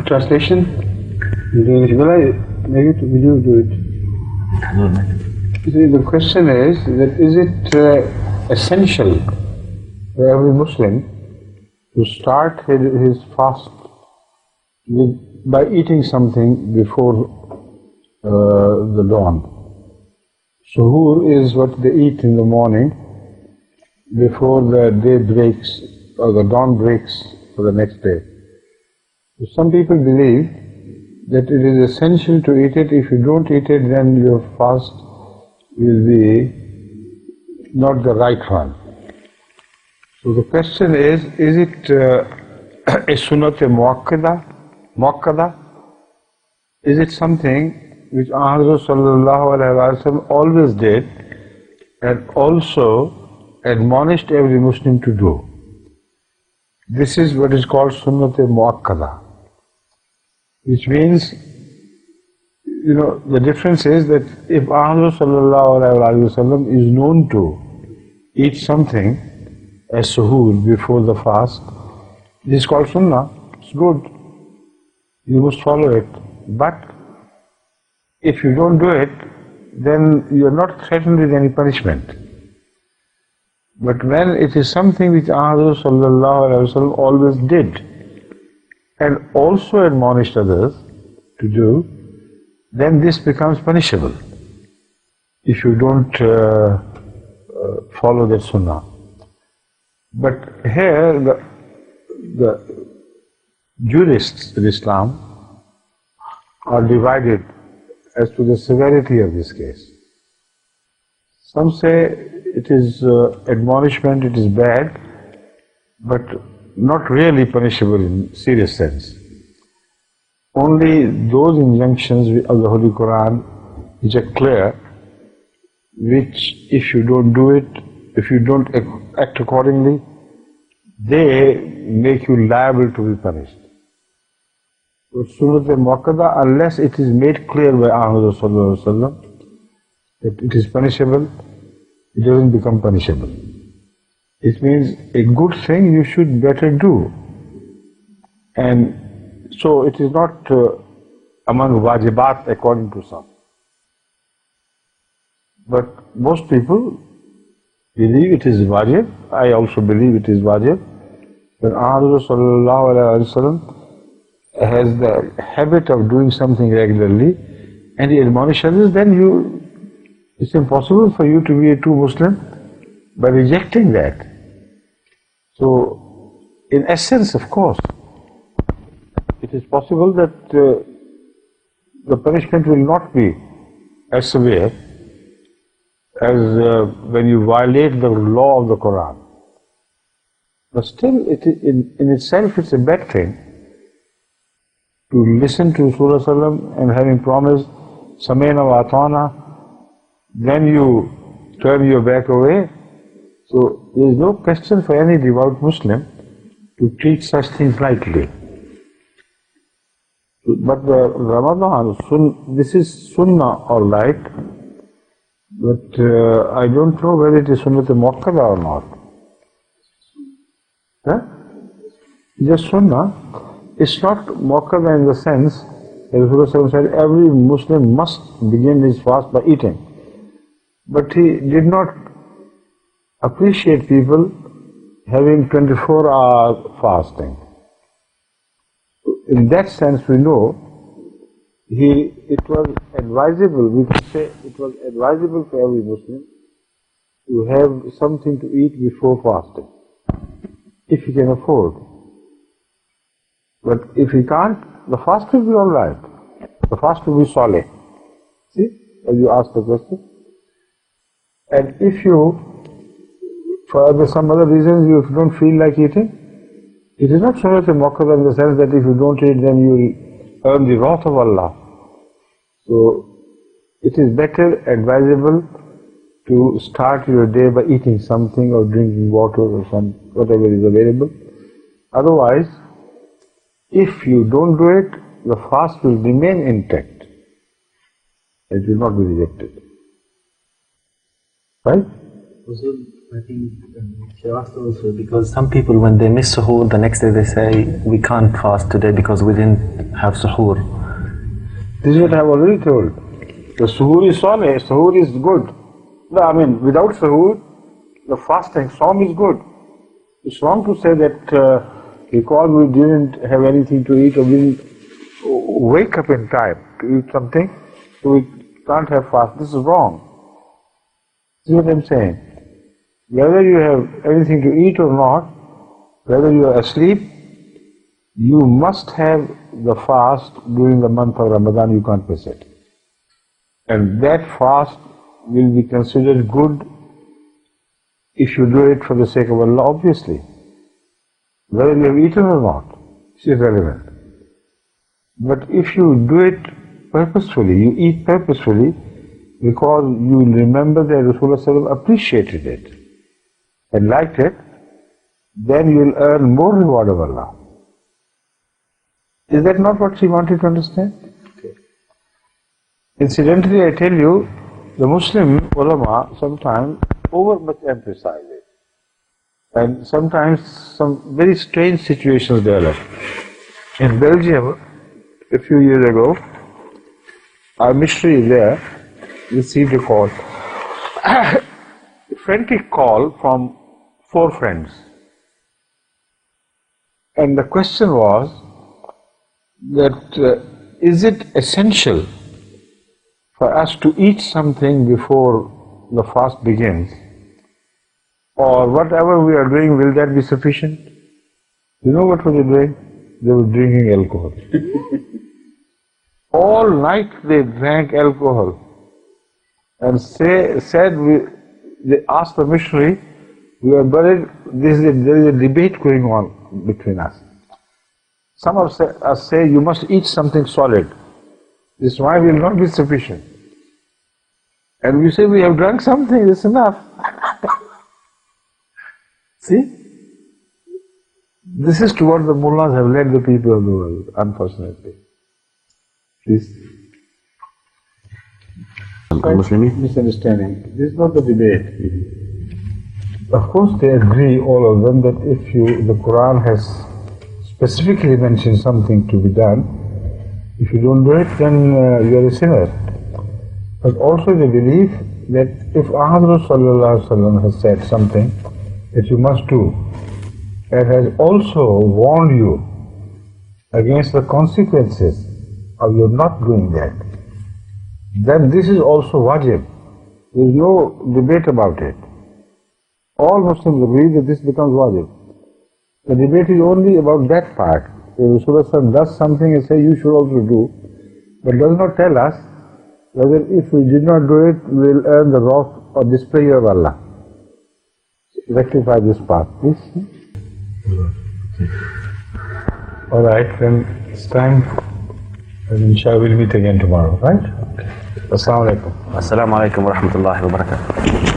Translation? Will you do it? See, the question is that is it essential for every Muslim to start his fast by eating something before the dawn? Suhoor is what they eat in the morning before the day breaks or the dawn breaks for the next day. So some people believe that it is essential to eat it. If you don't eat it, then your fast will be not the right one. So the question is it a sunnat muakkada? Is it something which Ahmad sallallahu alaihi wasallam always did and also admonished every Muslim to do? This is what is called sunnat muakkada, which means, the difference is that if Ahmad sallallahu alaihi wasallam is known to eat something as suhoor before the fast, this is called sunnah. It's good. You must follow it. But if you don't do it, then you are not threatened with any punishment. But when it is something which Ahmad sallallahu alaihi wasallam always did and also admonished others to do, then this becomes punishable if you don't follow that sunnah. But here the jurists in Islam are divided as to the severity of this case. Some say it is admonishment, it is bad, but not really punishable in serious sense. Only those injunctions of the Holy Quran which are clear, which if you don't do it, if you don't act accordingly, they make you liable to be punished. So Sunnat Muakkada, unless it is made clear by Ahmad sallallahu alaihi wasallam that it is punishable, it doesn't become punishable. It means a good thing you should better do. And so it is not among wajibat according to some. But most people believe it is wajib. I also believe it is wajib. When Ahmad sallallahu alaihi wasallam has the habit of doing something regularly and he admonishes others, then it's impossible for you to be a true Muslim by rejecting that. So, in essence, of course, it is possible that the punishment will not be as severe as when you violate the law of the Quran. But still, in itself, it's a bad thing to listen to Rasulullah and having promised Samaina wa Atana, then you turn your back away. So there is no question for any devout Muslim to treat such things lightly. But the Ramadan, this is Sunnah, all right, but I don't know whether it is Sunnat Muakkada or not. Huh? Just Sunnah. It's not Muakkada in the sense that Rasulullah said every Muslim must begin his fast by eating. But he did not appreciate people having 24-hour fasting. In that sense, we know it was advisable, we could say it was advisable for every Muslim to have something to eat before fasting, if he can afford. But if he can't, the fast will be all right. The fast will be solid. See, as you asked the question. And if you, for some other reasons, you don't feel like eating, it is not so much a muakkada in the sense that if you don't eat, then you will earn the wrath of Allah. So, it is better advisable to start your day by eating something or drinking water or whatever is available. Otherwise, if you don't do it, the fast will remain intact. It will not be rejected. Right? Also, I think she asked also because some people when they miss suhoor, the next day they say we can't fast today because we didn't have suhoor. This is what I have already told. The suhoor is solid, suhoor is good. No, I mean, without suhoor, the fasting, Saum is good. It's wrong to say that because we didn't have anything to eat or we didn't wake up in time to eat something, so we can't have fast. This is wrong. See what I'm saying? Whether you have anything to eat or not, whether you are asleep, you must have the fast during the month of Ramadan, you can't miss it. And that fast will be considered good if you do it for the sake of Allah, obviously. Whether you have eaten or not, it's irrelevant. But if you do it purposefully, you eat purposefully, because you remember that Rasulullah appreciated it and liked it, then you will earn more reward of Allah. Is that not what she wanted to understand? Okay. Incidentally, I tell you, the Muslim ulama sometimes overmuch emphasize it. And sometimes some very strange situations develop. In Belgium, a few years ago, our missionary there received a call, a frantic call from 4 friends. And the question was that is it essential for us to eat something before the fast begins, or whatever we are doing, will that be sufficient? You know what were they doing? They were drinking alcohol. All night they drank alcohol. And they asked the missionary, we are worried, there is a debate going on between us. Some of us say, you must eat something solid. This wine will not be sufficient. And we say, we have drunk something, it's enough. See? This is to what the mullahs have led the people of the world, unfortunately. Please. Misunderstanding. This is not the debate. Of course, they agree, all of them, that if the Quran has specifically mentioned something to be done, if you don't do it, then you are a sinner. But also they believe that if Ahmad has said something that you must do, and has also warned you against the consequences of your not doing that, then this is also wajib. There is no debate about it. All Muslims agree that this becomes wajib. The debate is only about that part. If Rasulullah does something and say you should also do, but does not tell us whether if we did not do it, we will earn the wrath or displeasure of Allah. Rectify this part, please. Alright, then it's time. And inshallah we'll meet again tomorrow, right? Assalamu alaikum. Assalamu alaikum wa rahmatullahi wa barakatuh.